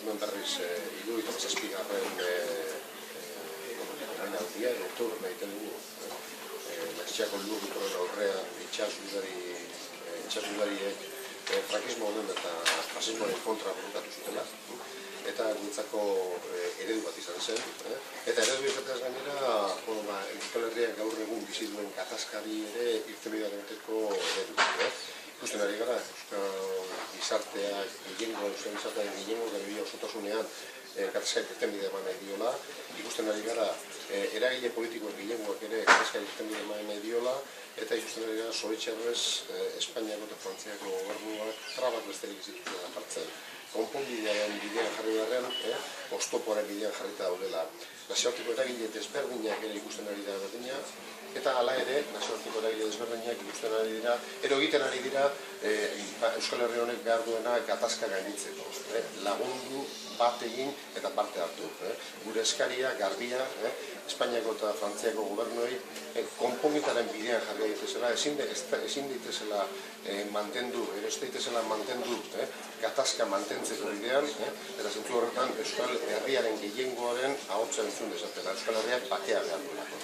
hemen berriz 77. Omenaldia, urteurren egiten dugu Latxako lurrutoren aurrean itsasudariek frankismo honen eta fasismoaren kontra borrokatu zutela. Eta guretzako eredu bat izan zen. Eta eredu izatez gainera, Euskal Herriak gaur egun bizi duen gatazkari ere irtenbidea emateko eredu. Ikusten ari gara, Euskal gizarteak gehiengo garbila osotasunean gatazkari irtenbidea eman nahi diola. Ikusten ari gara, eragile politikoak gehiengoak ere gatazkari irtenbidea eman nahi diola. Eta ikusten ari gara, zoritxarrez, Espainiako eta Frantziako gobernuak trabak besterik zituztela jartzen. Konponbidearen bidean jarri beharrean, oztopoaren bidean jarrita daudela. Nazioarteko eragile desberdinak ere ikusten ari dira berdina, eta hala ere, nazioarteko eragile desberdinak ikusten ari dira, egiten ari dira Euskal Herri honek behar duena gatazka gainditzeko. Lagundu bat egin eta parte hartu. Gure eskaria, garbia, Espainiako eta Frantziako gobernuei konponbidaren bidean jarri daitezela, ezin daitezela mantendu, gatazka mantentzeko bidean, eta zentzu horretan Euskal Herriaren gehiengoaren ahotsa entzun dezatela, Euskal Herriak bakea behar duelako.